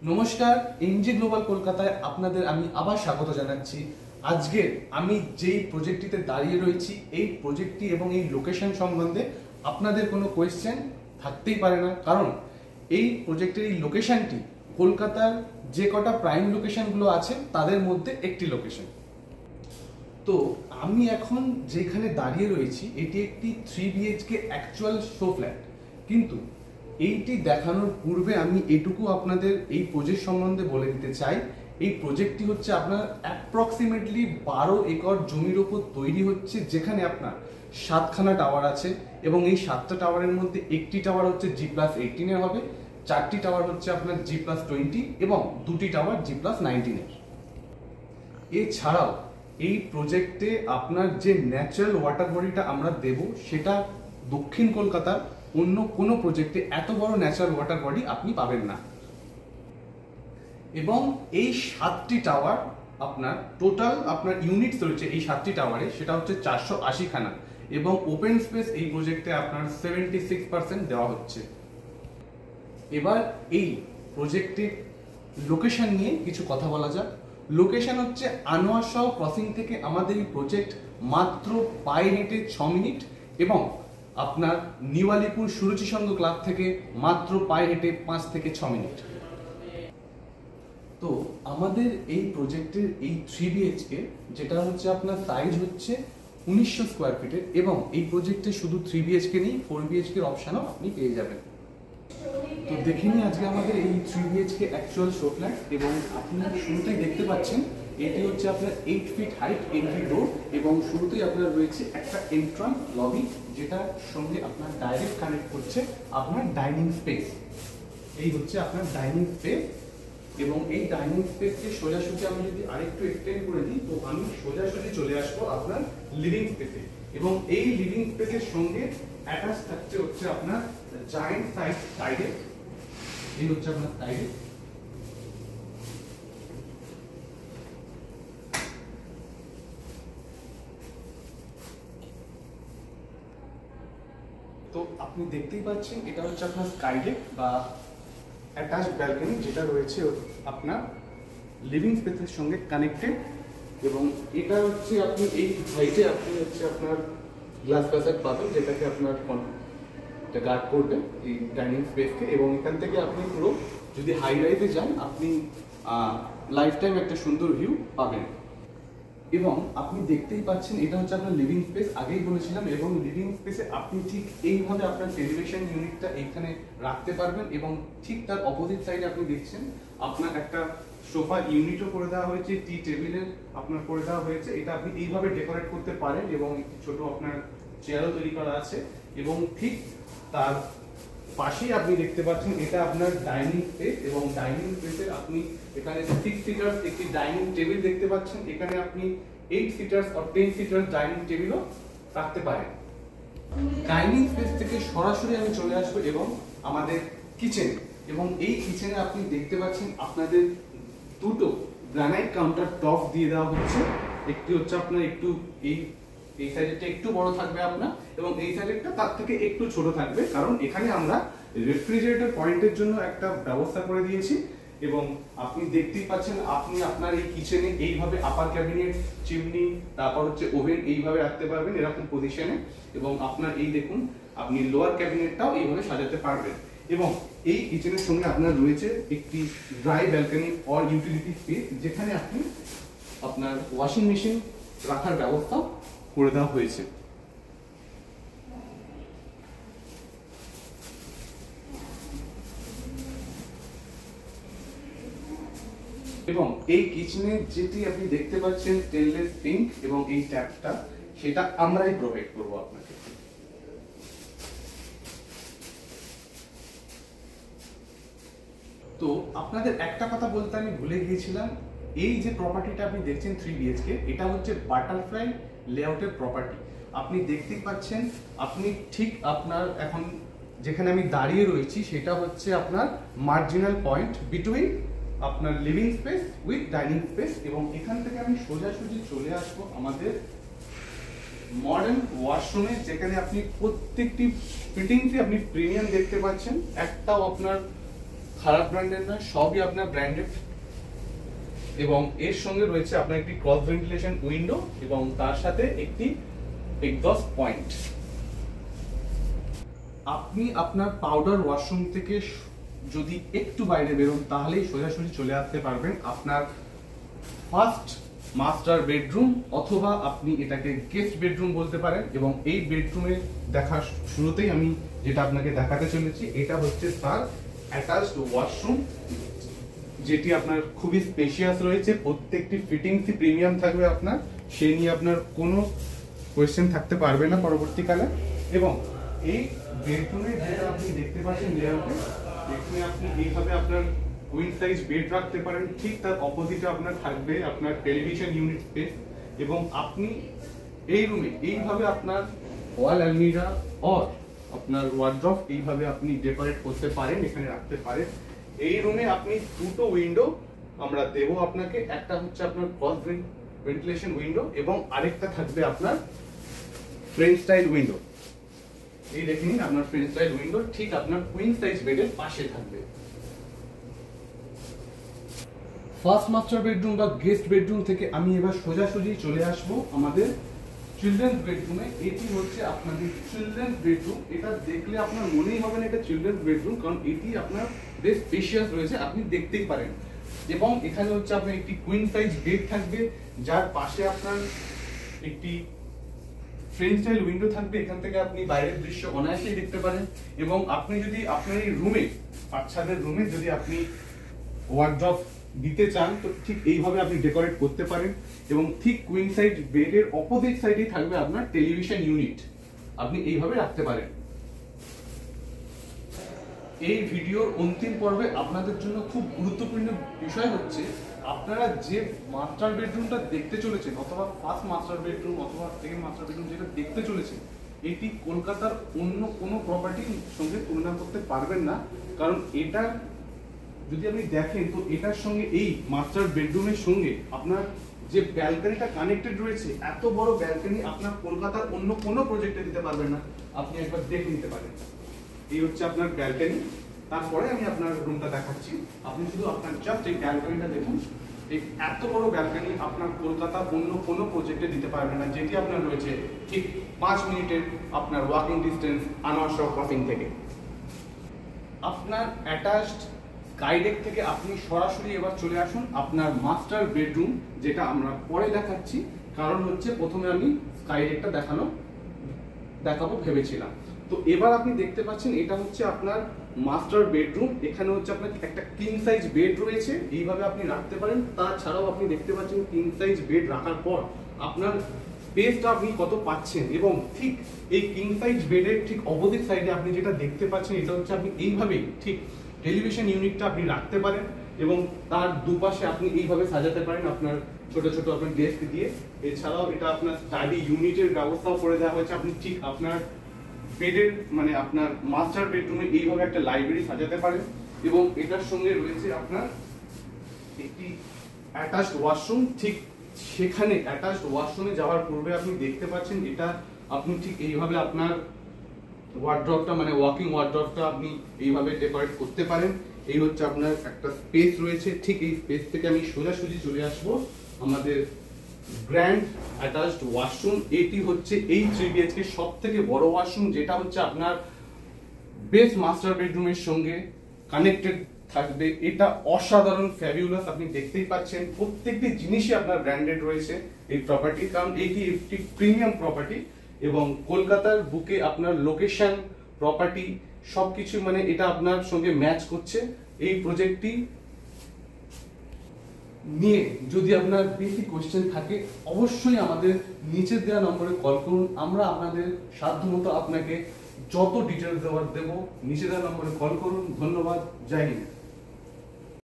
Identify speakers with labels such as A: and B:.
A: নমস্কার, NG global কলকাতায় আপনাদের আমি আবার স্বাগত জানাচ্ছি। আজকে আমি যেই প্রজেক্টটিতে দাঁড়িয়ে রয়েছি, এই প্রজেক্টটি এবং এই লোকেশন সম্বন্ধে আপনাদের কোনো কোয়েশ্চেন থাকতেই পারে না, কারণ এই প্রজেক্টের এই লোকেশনটি কলকাতার যে কটা প্রাইম লোকেশনগুলো আছে তাদের মধ্যে একটি লোকেশন। তো আমি এখন যেখানে দাঁড়িয়ে রয়েছি এটি একটি 3 BHK অ্যাকচুয়াল শো ফ্ল্যাট, কিন্তু এইটি দেখানোর পূর্বে আমি এটুকু আপনাদের এই প্রজেক্ট সম্বন্ধে বলে দিতে চাই। এই প্রজেক্টটি হচ্ছে আপনার অ্যাপ্রক্সিমেটলি 12 একর জমির ওপর তৈরি হচ্ছে, যেখানে আপনার 7খানা টাওয়ার আছে এবং এই 7টা টাওয়ারের মধ্যে একটি টাওয়ার হচ্ছে G+18 এর হবে, 4টি টাওয়ার হচ্ছে আপনার G+20 এবং 2টি টাওয়ার G+19 এর। এছাড়াও এই প্রজেক্টে আপনার যে ন্যাচারাল ওয়াটার বডিটা আমরা দেব, সেটা দক্ষিণ কলকাতার অন্য কোনো প্রজেক্টে এত বড় ন্যাচারাল ওয়াটার বডি আপনি পাবেন না। এবং এই 7টি টাওয়ার আপনার টোটাল আপনার ইউনিটস রয়েছে এই 7টি টাওয়ারে, সেটা হচ্ছে 480খানা এবং ওপেন স্পেস এই প্রজেক্টে আপনার 76% দেওয়া হচ্ছে। এবার এই প্রজেক্টের লোকেশন নিয়ে কিছু কথা বলা যাক। লোকেশন হচ্ছে আনোয়ার শাহ ক্রসিং থেকে আমাদের এই প্রজেক্ট মাত্র পায়ে হেঁটে 6 মিনিট এবং আপনার নিউ আলিপুর সুরুচি সংঘ ক্লাব থেকে মাত্র পায়ে হেঁটে 5 থেকে 6 মিনিট। তো আমাদের এই প্রজেক্টের এই 3 BHK যেটা হচ্ছে আপনার সাইজ হচ্ছে 1900 স্কোয়ার ফিটের এবং এই প্রজেক্টে শুধু 3 BHK নেই, 4 BHK এর অপশনও আপনি পেয়ে যাবেন। তো দেখে নিই আজকে আমাদের এই 3 BHK অ্যাকচুয়াল শো ফ্ল্যাট। এবং আপনি শুরুতেই দেখতে পাচ্ছেন এটি হচ্ছে আপনার 8 ফিট হাইট এন্ট্রি ডোর এবং শুরুতেই আপনার রয়েছে একটা এন্ট্রান্স লবি, যেটার সঙ্গে আপনার ডাইরেক্ট কানেক্ট করছে আপনার ডাইনিং স্পেস। এই হচ্ছে আপনার ডাইনিং স্পেস এবং এই ডাইনিং স্পেসকে সোজাসুজি আমি যদি আরেকটু এক্সটেন্ড করে দিই, তো আমি সোজাসুজি চলে আসবো আপনার লিভিং স্পেসে এবং এই লিভিং স্পেসের সঙ্গে অ্যাটাচ থাকছে হচ্ছে আপনার জায়ান্ট সাইজ টাইডেক। এই হচ্ছে আপনার টাইডেক। তো আপনি দেখতেই পাচ্ছেন এটা হচ্ছে আপনার স্কাইডেক বা অ্যাটাচ ব্যালকনি, যেটা রয়েছে আপনার লিভিং স্পেসের সঙ্গে কানেক্টেড। এবং এটা হচ্ছে আপনি এই হাইটে আপনি হচ্ছে আপনার গ্লাস ফ্যাসাড পাবেন, যেটাকে আপনার গার্ড করবে এই ডাইনিং স্পেসকে। এবং এখান থেকে আপনি পুরো যদি হাই রাইজে যান আপনি লাইফ টাইম একটা সুন্দর ভিউ পাবেন। এবং আপনি দেখতেই পাচ্ছেন এটা হচ্ছে আপনার লিভিং স্পেস, আগেই বলেছিলাম। এবং লিভিং স্পেসে আপনি ঠিক এইভাবে আপনার টেলিভিশন ইউনিটটা এইখানে রাখতে পারবেন এবং ঠিক তার অপোজিট সাইডে আপনি দেখছেন আপনার একটা সোফা ইউনিটও করে দেওয়া হয়েছে, টি টেবিলের আপনার করে দেওয়া হয়েছে। এটা আপনি এইভাবে ডেকোরেট করতে পারেন এবং একটি ছোট আপনার চেয়ারও তৈরি করা আছে। এবং ঠিক তার পাশেই আপনি দেখতে পাচ্ছেন এটা আপনার ডাইনিং স্পেস এবং ডাইনিং স্পেসে আপনি এখানে 6 সিটার একটি ডাইনিং টেবিল দেখতে পাচ্ছেন। এখানে আপনি 8 সিটার আর 10 সিটার ডাইনিং টেবিলও রাখতে পারেন। ডাইনিং স্পেস থেকে সরাসরি আমি চলে আসবো এবং আমাদের কিচেন, এবং এই কিচেনে আপনি দেখতে পাচ্ছেন আপনাদের দুটো গ্রানাইট কাউন্টার টপ দিয়ে দেওয়া হচ্ছে। একটি হচ্ছে আপনার একটু এই সাইডটা একটু বড় থাকবে আপনার এবং এই সাইডটা তার থেকে একটু ছোট থাকবে, কারণ এখানে আমরা রেফ্রিজারেটর পয়েন্টের জন্য একটা ব্যবস্থা করে দিয়েছি। এবং আপনি দেখতেই পাচ্ছেন আপনি আপনার এই কিচেনে এইভাবে আপার ক্যাবিনেট, চিমনি, তারপর হচ্ছে ওভেন এইভাবে রাখতে পারবেন এরকম পজিশনে। এবং আপনার এই দেখুন আপনি লোয়ার ক্যাবিনেটটাও এইভাবে সাজাতে পারবেন। এবং এই কিচেনের সঙ্গে আপনার রয়েছে একটি dry balcony or utility space, যেখানে আপনি আপনার ওয়াশিং মেশিন রাখার ব্যবস্থা করে দেওয়া হয়েছে। এবং এই কিচেনে যেটি আপনি দেখতে পাচ্ছেন স্টেনলেস সিঙ্ক এবং এই ট্যাপটা, সেটা আমরাই প্রোভাইড করব আপনাকে। তো আপনাদের একটা কথা বলতে আমি ভুলে গিয়েছিলাম, এই যে প্রপার্টিটা আপনি দেখছেন 3 BHK, এটা হচ্ছে বাটারফ্লাই লেআউটের প্রপার্টি। আপনি দেখতেই পাচ্ছেন আপনি ঠিক আপনার এখন যেখানে আমি দাঁড়িয়ে রয়েছি সেটা হচ্ছে আপনার মার্জিনাল পয়েন্ট বিটুইন আপনার living space with dining space. এবং এখান থেকে আমি সোজাসুজি চলে আসবো আমাদের মডার্ন ওয়াশরুমে, যেখানে আপনি প্রত্যেকটি ফিটিংসে আপনি প্রিমিয়াম দেখতে পাচ্ছেন। একটাও আপনার খারাপ ব্র্যান্ডের না, সবই আপনার ব্র্যান্ডেড। এবং এর সঙ্গে রয়েছে আপনার একটি ক্রস ভেন্টিলেশন উইন্ডো এবং তার সাথে একটি এক্সস্ট পয়েন্ট। আপনি আপনার পাউডার ওয়াশরুম থেকে যদি একটু বাইরে বেরোন তাহলেই সোজাসুজি চলে আসতে পারবেন আপনার ফার্স্ট মাস্টার বেডরুম, অথবা আপনি এটাকে গেস্ট বেডরুম বলতে পারেন। এবং এই বেডরুমে দেখার শুরুতেই আমি যেটা আপনাকে দেখাতে চলেছি, এটা হচ্ছে তার অ্যাটাচড ওয়াশরুম, যেটি আপনার খুবই স্পেশিয়াস রয়েছে। প্রত্যেকটি ফিটিংসই প্রিমিয়াম থাকবে আপনার, সে নিয়ে আপনার কোনো কোয়েশ্চেন থাকতে পারবে না পরবর্তীকালে। এবং এই বেডরুমে যেটা আপনি দেখতে পাচ্ছেন লেআউটে, এখানে আপনি এইভাবে আপনার কুইন সাইজ বেড রাখতে পারেন। ঠিক তার অপোজিটে আপনার থাকবে আপনার টেলিভিশন ইউনিট স্পেস। এবং আপনি এই রুমে এইভাবে আপনার ওয়াল আলমিরা অর আপনার ওয়ার্ড্রপ এইভাবে আপনি ডেকোরেট করতে পারেন, এখানে রাখতে পারেন। এই রুমে আপনি দুটো উইন্ডো আমরা দেবো আপনাকে, একটা হচ্ছে আপনার ক্রস ভেন্টিলেশন উইন্ডো এবং আরেকটা থাকবে আপনার ফ্রেঞ্চ স্টাইল উইন্ডো। এই দেখে নিন আপনার ফ্রেঞ্চ স্টাইল উইন্ডো ঠিক আপনার কুইন সাইজ বেডের পাশে থাকবে। ফার্স্ট মাস্টার বেডরুম বা গেস্ট বেডরুম থেকে আমি এবার সোজাসুজি চলে আসবো আমাদের চিলড্রেন্স বেডরুমে। এটি হচ্ছে আপনাদের চিলড্রেন্স বেডরুম। এটা দেখলে আপনার মনেই হবে না এটা চিলড্রেন্স বেডরুম, কারণ এটি আপনার বেশ স্পেশিয়াস রয়েছে, আপনি দেখতেই পারেন। এবং এখানে হচ্ছে আপনার একটি কুইন সাইজ বেড থাকবে, যার পাশে আপনার একটি ফ্রেঞ্চ স্টাইল উইন্ডো থাকবে। এখান থেকে আপনি বাইরের দৃশ্য অনায়াসেই দেখতে পারেন। এবং আপনি যদি আপনার এই রুমে, বাচ্চাদের রুমে যদি আপনি ওয়ার্ড্রপ দিতে চান, তো ঠিক এইভাবে আপনি ডেকোরেট করতে পারেন। এবং ঠিক কুইন সাইজ বেডের অপোজিট সাইডেই থাকবে আপনার টেলিভিশন ইউনিট, আপনি এইভাবে রাখতে পারেন। এই ভিডিওর অন্তিম পর্বে আপনাদের জন্য খুব গুরুত্বপূর্ণ বিষয় হচ্ছে, আপনারা যে মাস্টার বেডরুমটা দেখতে চলেছেন, অথবা ফার্স্ট মাস্টার বেডরুম অথবা সেকেন্ড মাস্টার বেডরুম যেটা দেখতে চলেছেন, এটি কলকাতার অন্য কোনো প্রপার্টির সঙ্গে তুলনা করতে পারবেন না। কারণ এটা যদি আপনি দেখেন, তো এটার সঙ্গে এই মাস্টার বেডরুমের সঙ্গে আপনার যে ব্যালকনিটা কানেক্টেড রয়েছে, এত বড় ব্যালকনি আপনার কলকাতার অন্য কোনো প্রজেক্টে দিতে পারবেন না। আপনি একবার দেখে নিতে পারেন। এই হচ্ছে আপনার ব্যালকনি। তারপরে আমি আপনার রুমটা দেখাচ্ছি, আপনি শুধু আপনার জাস্ট এই ব্যালকনিটা দেখুন। এই এত বড় ব্যালকনি আপনার কলকাতা অন্য কোনো প্রজেক্টে দিতে পারবেন না, যেটি আপনার রয়েছে ঠিক 5 মিনিটের আপনার walking distance Anwar Shah crossing থেকে। আপনার অ্যাটাচড স্কাইডেক থেকে আপনি সরাসরি এবার চলে আসুন আপনার মাস্টার বেডরুম, যেটা আমরা পরে দেখাচ্ছি। কারণ হচ্ছে প্রথমে আমি স্কাইডেকটা দেখাবো ভেবেছিলাম। তো এবার আপনি দেখতে পাচ্ছেন এটা হচ্ছে আপনার মাস্টার বেডরুম। এখানে হচ্ছে আপনার একটা কিং সাইজ বেড রয়েছে, এইভাবে আপনি রাখতে পারেন। তাছাড়াও আপনি দেখতে পাচ্ছেন কিং সাইজ বেড রাখার পর আপনার স্পেসটা আপনি কত পাচ্ছেন। এবং ঠিক এই কিং সাইজ বেডের ঠিক অপোজিট সাইডে আপনি যেটা দেখতে পাচ্ছেন, এটা হচ্ছে আপনি এইভাবেই ঠিক টেলিভিশন ইউনিটটা আপনি রাখতে পারেন। এবং তার দুপাশে আপনি এইভাবে সাজাতে পারেন আপনার ছোট ছোট আপনার ডেস্ক দিয়ে। এছাড়াও এটা আপনার স্টাডি ইউনিটের ব্যবস্থাও করে দেওয়া হয়েছে। আপনি ঠিক আপনার বেডের মানে আপনার মাস্টার বেডরুমে এইভাবে একটা লাইব্রেরি সাজাতে পারেন। এবং এটার সঙ্গে রয়েছে আপনার একটি অ্যাটাচড ওয়াশরুম। ঠিক সেখানে অ্যাটাচড ওয়াশরুমে যাওয়ার পূর্বে আপনি দেখতে পাচ্ছেন এটা আপনি ঠিক এইভাবে আপনার ওয়ার্ড্রপটা মানে ওয়াকিং ওয়ার্ড্রপটা আপনি এইভাবে ডেকোরেট করতে পারেন। এই হচ্ছে আপনার একটা স্পেস রয়েছে। ঠিক এই স্পেস থেকে আমি সোজাসুজি চলে আসবো আমাদের গ্র্যান্ড অ্যাটাচড ওয়াশরুম। এটি হচ্ছে এই 3 BHK সব থেকে বড় ওয়াশরুম, যেটা হচ্ছে আপনার বেস্ট মাস্টার বেডরুমের সঙ্গে কানেক্টেড থাকবে। এটা অসাধারণ ফ্যাবিউলাস, আপনি দেখতেই পাচ্ছেন প্রত্যেকটি জিনিসই আপনার ব্র্যান্ডেড রয়েছে এই প্রপার্টি, কারণ এটি একটি প্রিমিয়াম প্রপার্টি। এবং কলকাতার বুকে আপনার লোকেশন, প্রপার্টি সবকিছু মানে এটা আপনার সঙ্গে ম্যাচ করছে। এই প্রজেক্টটি নিয়ে যদি আপনার বেশি কোশ্চেন থাকে, অবশ্যই আমাদের নিচে দেওয়া নম্বরে কল করুন। আমরা আপনাদের সাধ্যমতো আপনাকে যত ডিটেলস দেওয়ার দেবো। নিচে দেওয়া নম্বরে কল করুন। ধন্যবাদ। জয় হিন্দ।